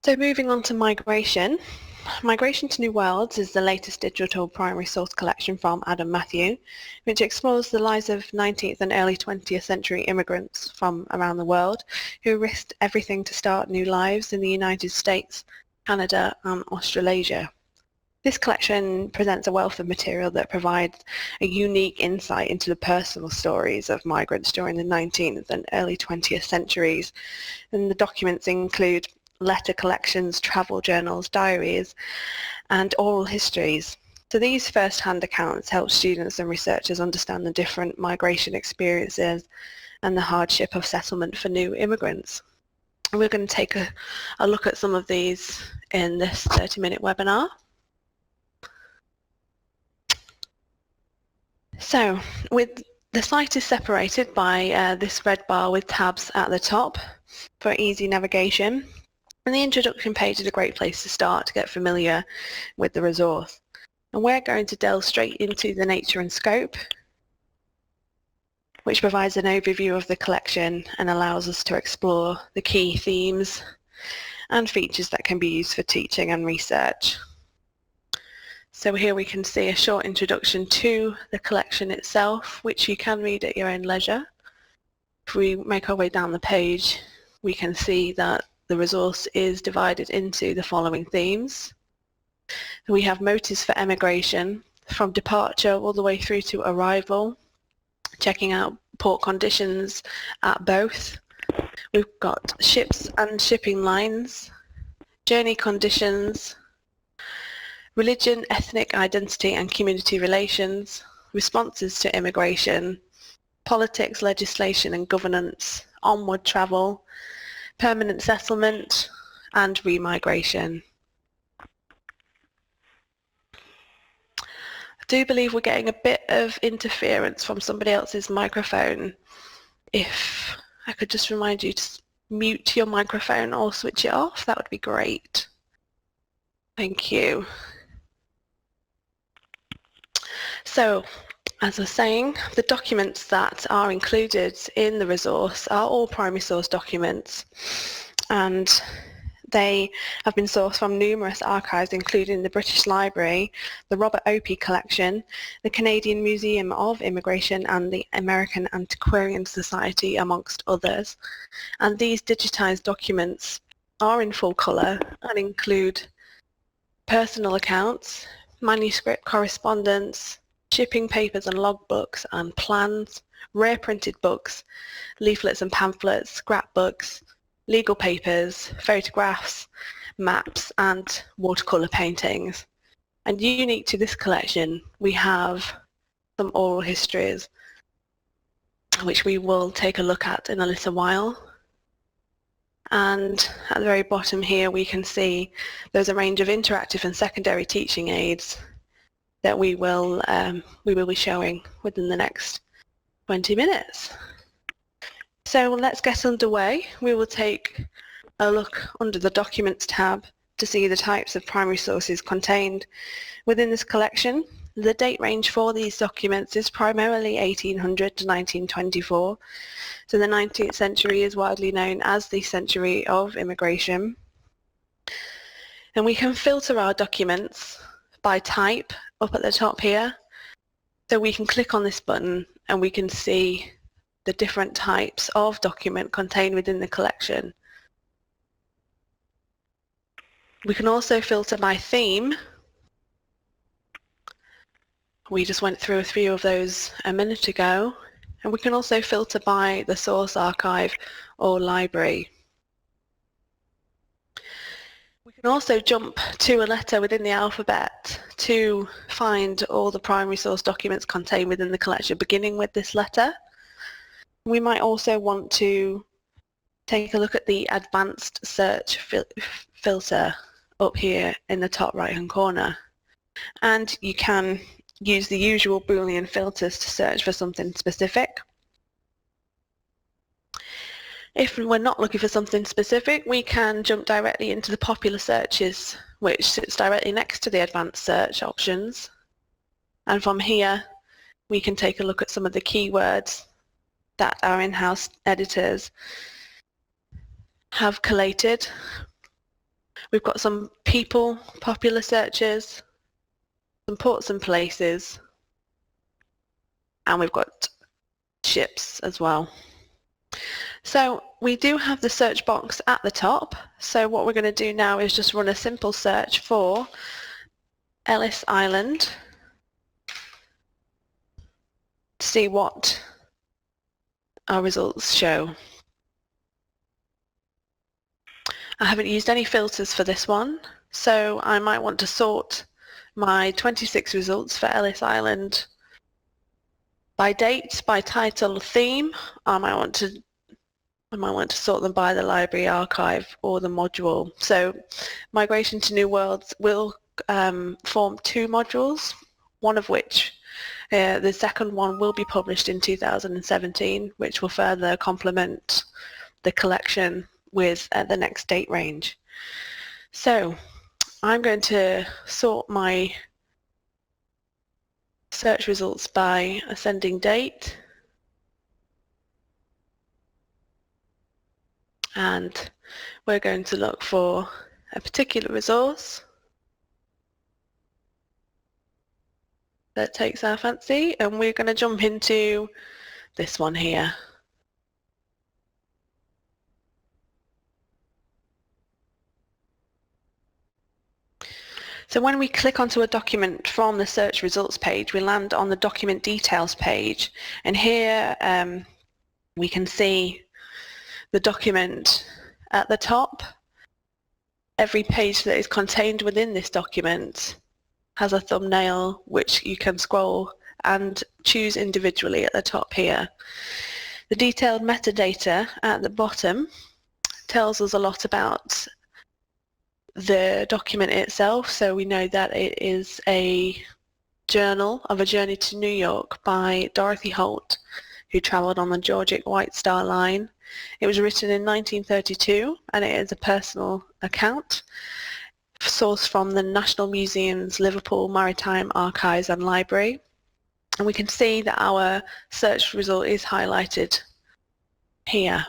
So moving on to migration. Migration to New Worlds is the latest digital primary source collection from Adam Matthew, which explores the lives of 19th and early 20th century immigrants from around the world who risked everything to start new lives in the United States, Canada and Australasia. This collection presents a wealth of material that provides a unique insight into the personal stories of migrants during the 19th and early 20th centuries, and the documents include letter collections, travel journals, diaries, and oral histories. So these first-hand accounts help students and researchers understand the different migration experiences and the hardship of settlement for new immigrants. And we're going to take a look at some of these in this 30-minute webinar. So the site is separated by this red bar with tabs at the top for easy navigation. And the introduction page is a great place to start to get familiar with the resource. And we're going to delve straight into the nature and scope, which provides an overview of the collection and allows us to explore the key themes and features that can be used for teaching and research. So here we can see a short introduction to the collection itself, which you can read at your own leisure. If we make our way down the page, we can see that the resource is divided into the following themes. We have motives for emigration, from departure all the way through to arrival, checking out port conditions at both. We've got ships and shipping lines, journey conditions, religion, ethnic identity and community relations, responses to immigration, politics, legislation and governance, onward travel, permanent settlement and remigration. I do believe we're getting a bit of interference from somebody else's microphone. If I could just remind you to mute your microphone or switch it off, that would be great. Thank you. So, as I was saying, the documents that are included in the resource are all primary source documents, and they have been sourced from numerous archives including the British Library, the Robert Opie Collection, the Canadian Museum of Immigration and the American Antiquarian Society, amongst others. And these digitised documents are in full colour and include personal accounts, manuscript correspondence, shipping papers and logbooks and plans, rare printed books, leaflets and pamphlets, scrapbooks, legal papers, photographs, maps and watercolour paintings. And unique to this collection, we have some oral histories, which we will take a look at in a little while. And at the very bottom here we can see there's a range of interactive and secondary teaching aids that we will be showing within the next 20 minutes. So let's get underway. We will take a look under the Documents tab to see the types of primary sources contained within this collection. The date range for these documents is primarily 1800 to 1924. So the 19th century is widely known as the century of immigration. And we can filter our documents by type up at the top here. So we can click on this button and we can see the different types of document contained within the collection. We can also filter by theme. We just went through a few of those a minute ago. And we can also filter by the source archive or library. We can also jump to a letter within the alphabet to find all the primary source documents contained within the collection, beginning with this letter. We might also want to take a look at the advanced search filter up here in the top right hand corner. And you can use the usual Boolean filters to search for something specific. If we're not looking for something specific, we can jump directly into the popular searches, which sits directly next to the advanced search options. And from here, we can take a look at some of the keywords that our in-house editors have collated. We've got some people, popular searches, some ports and places, and we've got ships as well. So we do have the search box at the top. So what we're going to do now is just run a simple search for Ellis Island to see what our results show. I haven't used any filters for this one, so I might want to sort my 26 results for Ellis Island by date, by title, theme. I might want to sort them by the library archive or the module. So Migration to New Worlds will form two modules, one of which, the second one will be published in 2017, which will further complement the collection with the next date range. So I'm going to sort my search results by ascending date, and we're going to look for a particular resource that takes our fancy, and we're going to jump into this one here. So when we click onto a document from the search results page, we land on the document details page, and here we can see the document at the top. Every page that is contained within this document has a thumbnail which you can scroll and choose individually at the top here. The detailed metadata at the bottom tells us a lot about the document itself, so we know that it is a journal of a journey to New York by Dorothy Holt, who travelled on the Georgic White Star Line. It was written in 1932, and it is a personal account sourced from the National Museum's Liverpool Maritime Archives and Library. And we can see that our search result is highlighted here.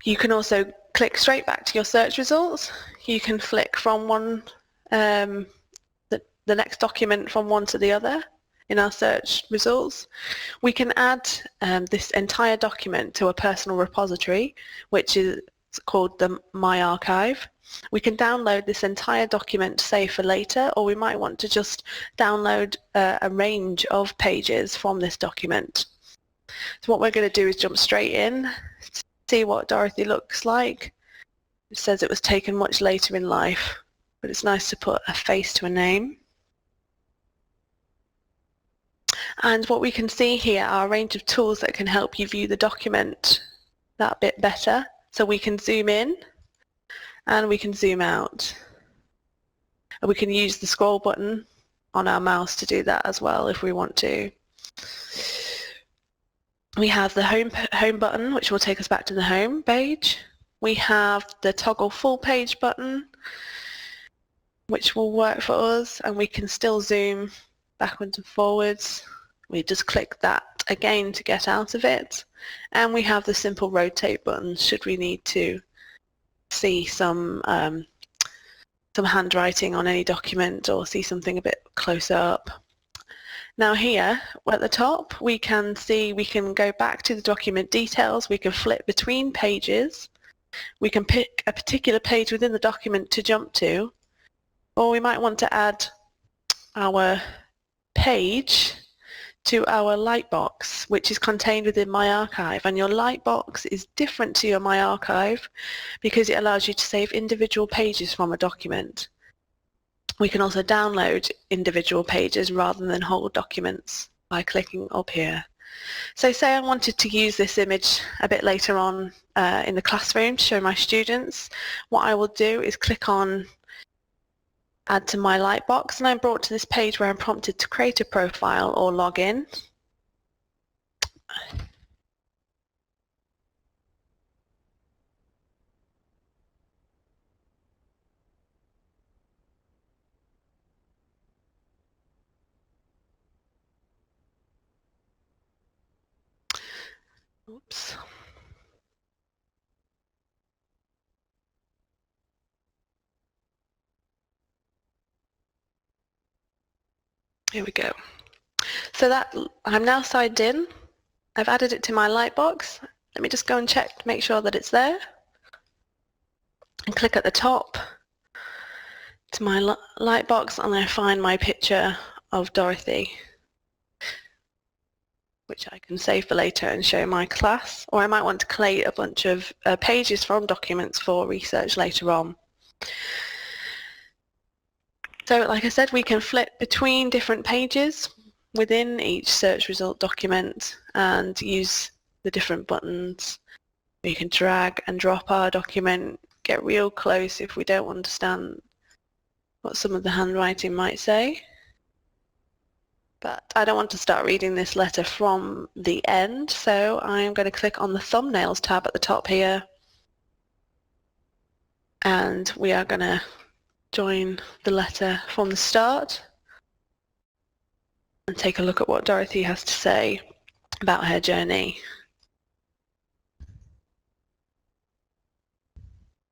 You can also click straight back to your search results. You can flick from one, the next document from one to the other in our search results. We can add this entire document to a personal repository, which is called the My Archive. We can download this entire document to save for later, or we might want to just download a range of pages from this document. So what we're going to do is jump straight in, see what Dorothy looks like. It says it was taken much later in life, but it's nice to put a face to a name. And what we can see here are a range of tools that can help you view the document that bit better. So we can zoom in and we can zoom out. And we can use the scroll button on our mouse to do that as well if we want to. We have the home button, which will take us back to the home page. We have the toggle full page button, which will work for us, and we can still zoom backwards and forwards. We just click that again to get out of it. And we have the simple rotate button should we need to see some handwriting on any document or see something a bit closer up. Now here at the top we can see we can go back to the document details, we can flip between pages, we can pick a particular page within the document to jump to, or we might want to add our page to our lightbox, which is contained within My Archive. And your lightbox is different to your My Archive because it allows you to save individual pages from a document. We can also download individual pages rather than whole documents by clicking up here. So say I wanted to use this image a bit later on in the classroom to show my students. What I will do is click on Add to My Lightbox, and I'm brought to this page where I'm prompted to create a profile or log in. Oops. Here we go. So that I'm now signed in. I've added it to my lightbox. Let me just go and check to make sure that it's there. And click at the top to my lightbox, and I find my picture of Dorothy, which I can save for later and show my class. Or I might want to collate a bunch of pages from documents for research later on. So like I said, we can flip between different pages within each search result document and use the different buttons. We can drag and drop our document, get real close if we don't understand what some of the handwriting might say. But I don't want to start reading this letter from the end, so I'm going to click on the thumbnails tab at the top here, and we are going to join the letter from the start and take a look at what Dorothy has to say about her journey.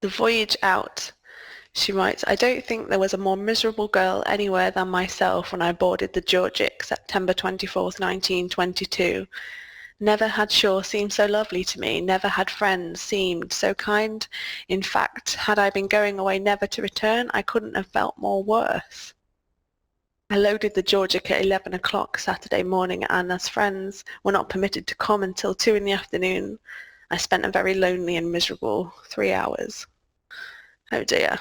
The voyage out. She writes, I don't think there was a more miserable girl anywhere than myself when I boarded the Georgic, September 24th, 1922. Never had shore seemed so lovely to me, never had friends seemed so kind. In fact, had I been going away never to return, I couldn't have felt more worse. I loaded the Georgic at 11 o'clock Saturday morning, and as friends were not permitted to come until 2 in the afternoon, I spent a very lonely and miserable 3 hours. Oh dear.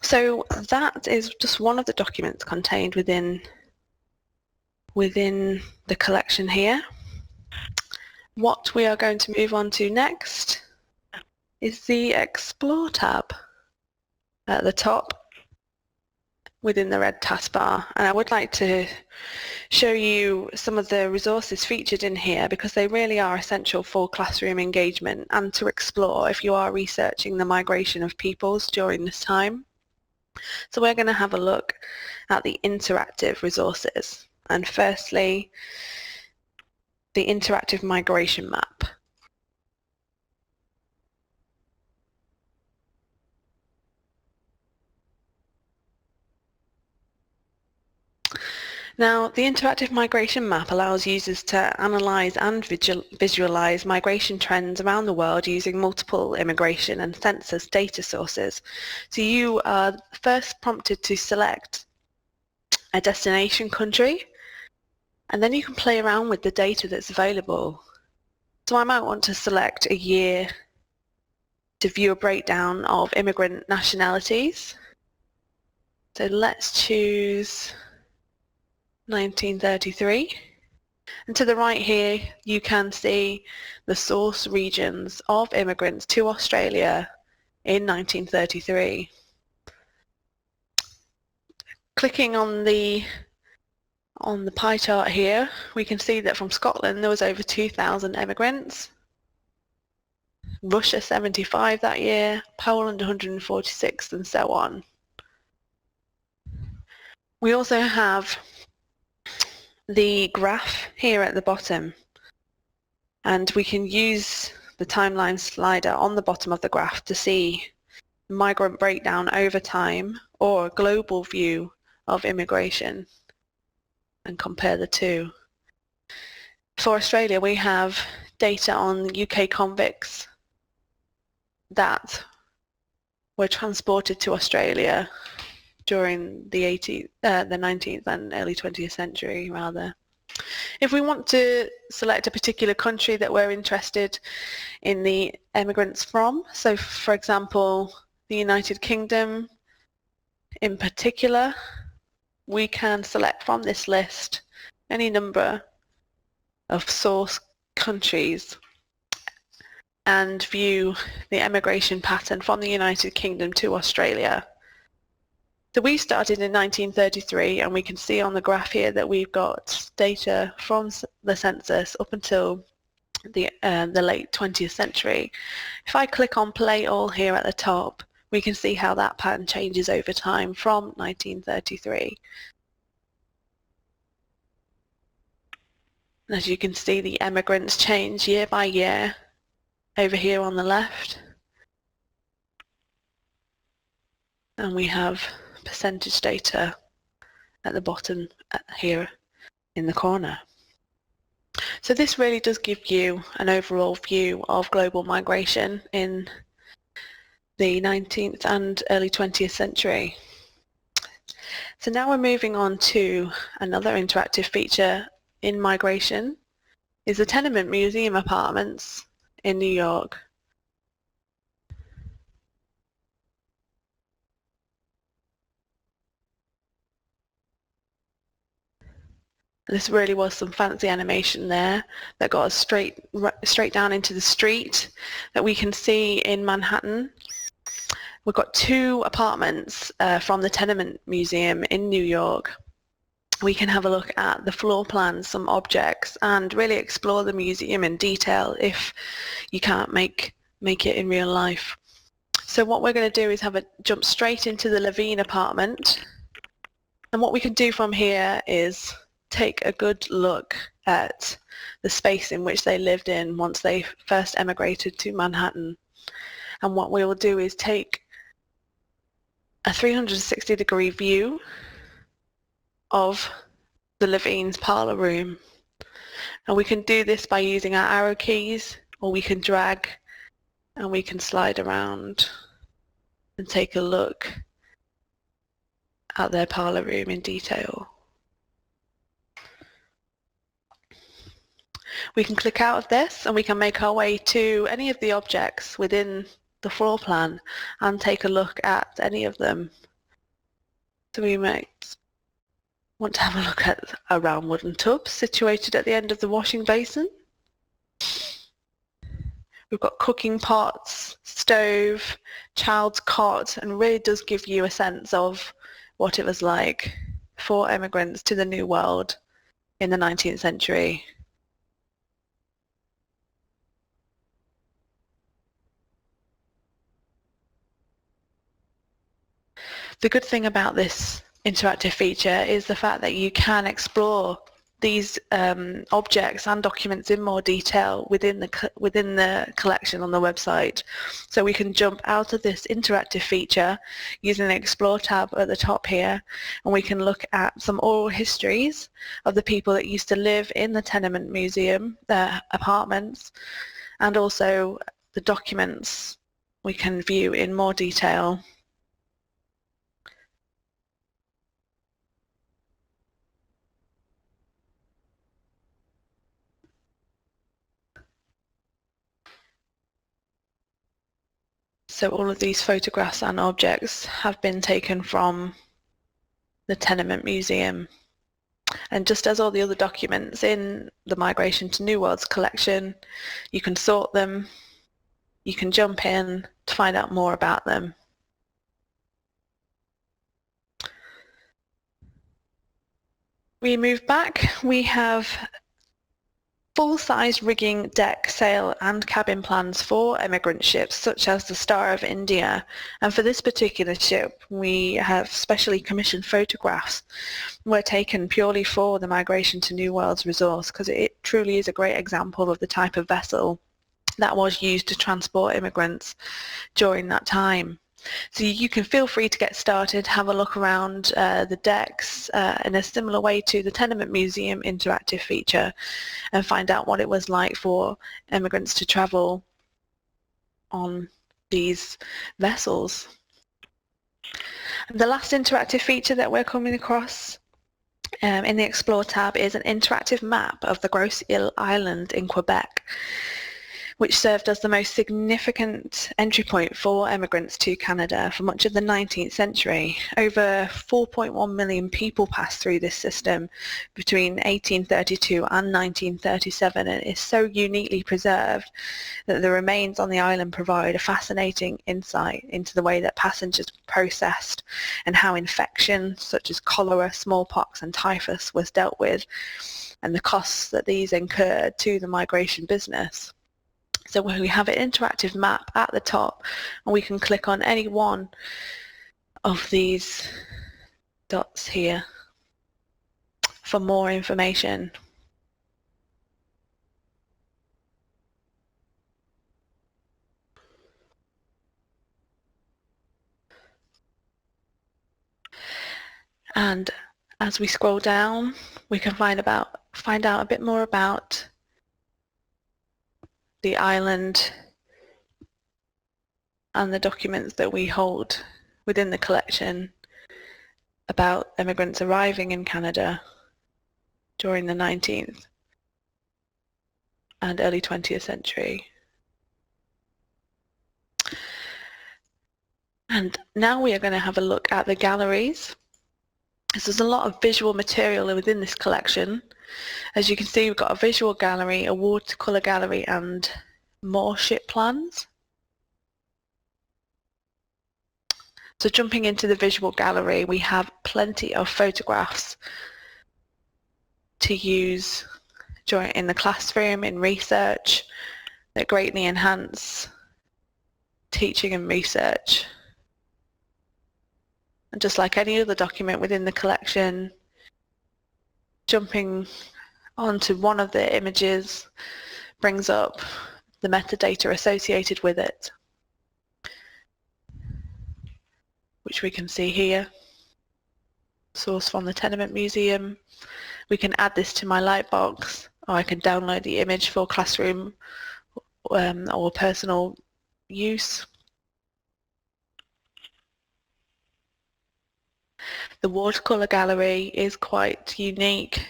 So that is just one of the documents contained within the collection here. What we are going to move on to next is the Explore tab at the top within the red taskbar, and I would like to show you some of the resources featured in here because they really are essential for classroom engagement and to explore if you are researching the migration of peoples during this time. So we're going to have a look at the interactive resources, and firstly the interactive migration map. Now, the interactive migration map allows users to analyse and visualise migration trends around the world using multiple immigration and census data sources. So you are first prompted to select a destination country, and then you can play around with the data that's available. So I might want to select a year to view a breakdown of immigrant nationalities. So let's choose 1933, and to the right here you can see the source regions of immigrants to Australia in 1933. Clicking on the pie chart here, we can see that from Scotland there was over 2,000 immigrants, Russia 75 that year, Poland 146, and so on. We also have the graph here at the bottom, and we can use the timeline slider on the bottom of the graph to see migrant breakdown over time or a global view of immigration and compare the two. For Australia, we have data on UK convicts that were transported to Australia during the 19th and early 20th century rather. If we want to select a particular country that we're interested in the immigrants from, so for example the United Kingdom in particular, we can select from this list any number of source countries and view the emigration pattern from the United Kingdom to Australia. So we started in 1933, and we can see on the graph here that we've got data from the census up until the late 20th century. If I click on play all here at the top, we can see how that pattern changes over time from 1933. And as you can see, the emigrants change year by year over here on the left. And we have percentage data at the bottom here in the corner. So this really does give you an overall view of global migration in the 19th and early 20th century. So now we're moving on to another interactive feature in migration, is the tenement museum apartments in New York. This really was some fancy animation there that got us straight down into the street that we can see in Manhattan. We've got two apartments from the Tenement Museum in New York. We can have a look at the floor plans, some objects, and really explore the museum in detail if you can't make it in real life. So what we're going to do is have a jump straight into the Levine apartment. And what we can do from here is take a good look at the space in which they lived in once they first emigrated to Manhattan. And what we will do is take a 360-degree view of the Levine's parlor room. And we can do this by using our arrow keys, or we can drag and we can slide around and take a look at their parlor room in detail. We can click out of this and we can make our way to any of the objects within the floor plan and take a look at any of them. So we might want to have a look at a round wooden tub situated at the end of the washing basin. We've got cooking pots, stove, child's cot, and really does give you a sense of what it was like for immigrants to the New World in the 19th century. The good thing about this interactive feature is the fact that you can explore these objects and documents in more detail within the collection on the website. So we can jump out of this interactive feature using the Explore tab at the top here, and we can look at some oral histories of the people that used to live in the Tenement Museum, their apartments, and also the documents we can view in more detail. So all of these photographs and objects have been taken from the Tenement Museum. And just as all the other documents in the Migration to New Worlds collection, you can sort them, you can jump in to find out more about them. We move back, we have full-size rigging, deck, sail and cabin plans for emigrant ships such as the Star of India, and for this particular ship we have specially commissioned photographs were taken purely for the Migration to New Worlds resource, because it truly is a great example of the type of vessel that was used to transport immigrants during that time. So you can feel free to get started, have a look around the decks in a similar way to the Tenement Museum interactive feature, and find out what it was like for immigrants to travel on these vessels. And the last interactive feature that we're coming across in the Explore tab is an interactive map of the Grosse Isle island in Quebec, which served as the most significant entry point for emigrants to Canada for much of the 19th century. Over 4.1 million people passed through this system between 1832 and 1937, and it is so uniquely preserved that the remains on the island provide a fascinating insight into the way that passengers were processed and how infections such as cholera, smallpox and typhus was dealt with, and the costs that these incurred to the migration business. So we have an interactive map at the top, and we can click on any one of these dots here for more information. And As we scroll down, we can find out a bit more about the island and the documents that we hold within the collection about immigrants arriving in Canada during the 19th and early 20th century. And now we are going to have a look at the galleries. So there's a lot of visual material within this collection. As you can see, we've got a visual gallery, a watercolour gallery, and more ship plans. So jumping into the visual gallery, we have plenty of photographs to use in the classroom, in research, that greatly enhance teaching and research. And just like any other document within the collection, jumping onto one of the images brings up the metadata associated with it, which we can see here. Source from the Tenement Museum. We can add this to my Lightbox, or I can download the image for classroom or personal use. The watercolour gallery is quite unique.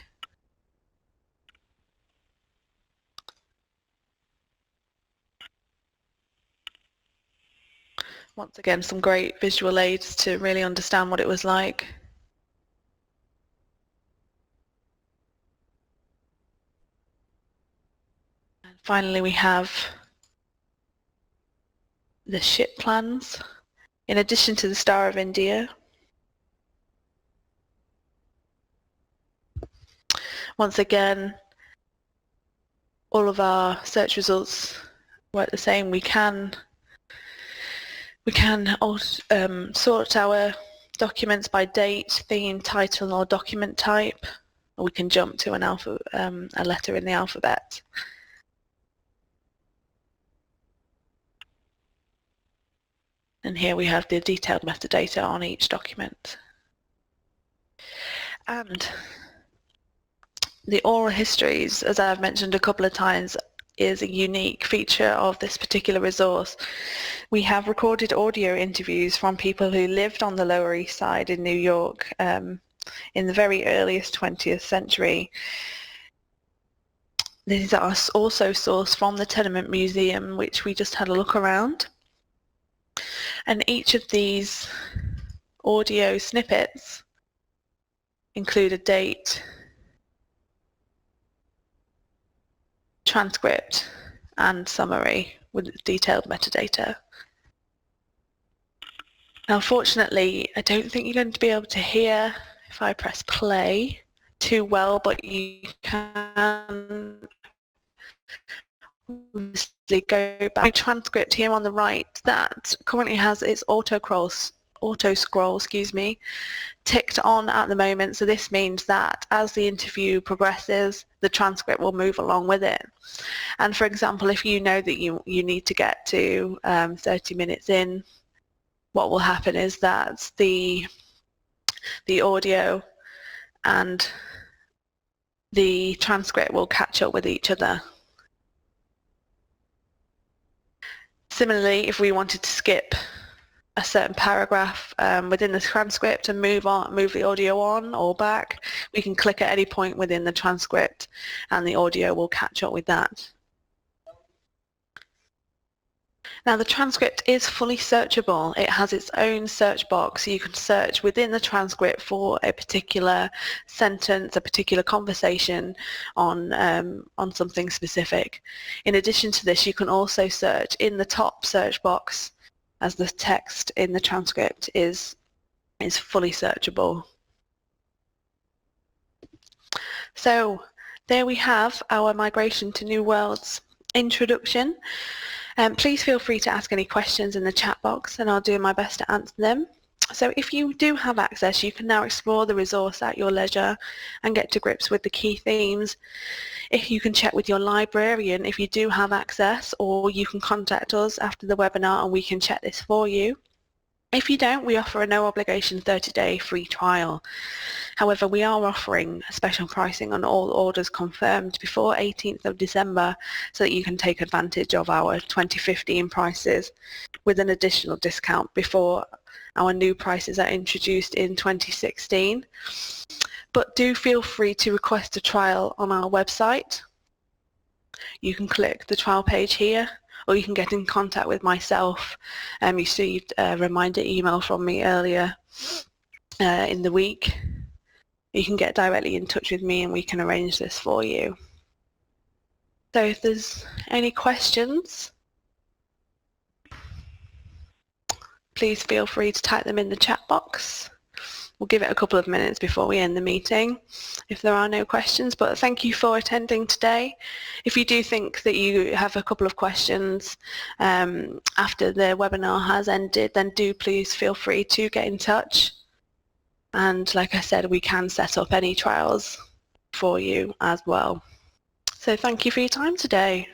Once again, some great visual aids to really understand what it was like. And finally, we have the ship plans, in addition to the Star of India. Once again, all of our search results work the same. We can sort our documents by date, theme, title, or document type, or we can jump to a letter in the alphabet. And here we have the detailed metadata on each document. And the oral histories, as I've mentioned a couple of times, is a unique feature of this particular resource. We have recorded audio interviews from people who lived on the Lower East Side in New York in the very earliest 20th century. These are also sourced from the Tenement Museum, which we just had a look around. And each of these audio snippets include a date, transcript, and summary with detailed metadata. Now, unfortunately, I don't think you're going to be able to hear if I press play too well, but you can go back. Transcript here on the right that currently has its auto scroll, ticked on at the moment. So this means that as the interview progresses, the transcript will move along with it. And for example, if you know that you need to get to 30 minutes in, what will happen is that the audio and the transcript will catch up with each other. Similarly, if we wanted to skip a certain paragraph within the transcript and move the audio on or back, we can click at any point within the transcript and the audio will catch up with that. Now, the transcript is fully searchable. It has its own search box, so you can search within the transcript for a particular sentence, a particular conversation on something specific. In addition to this, you can also search in the top search box, as the text in the transcript is fully searchable. So there we have our Migration to New Worlds introduction. Please feel free to ask any questions in the chat box and I'll do my best to answer them. So if you do have access, you can now explore the resource at your leisure and get to grips with the key themes. If you can check with your librarian if you do have access, or you can contact us after the webinar and we can check this for you. If you don't, we offer a no obligation 30-day free trial. However, we are offering special pricing on all orders confirmed before 18th of December so that you can take advantage of our 2015 prices with an additional discount before our new prices are introduced in 2016. But do feel free to request a trial on our website. You can click the trial page here, or you can get in contact with myself. You received a reminder email from me earlier in the week. You can get directly in touch with me and we can arrange this for you. So if there's any questions, please feel free to type them in the chat box. We'll give it a couple of minutes before we end the meeting if there are no questions, but thank you for attending today. If you do think that you have a couple of questions after the webinar has ended, then do please feel free to get in touch. And like I said, we can set up any trials for you as well. So thank you for your time today.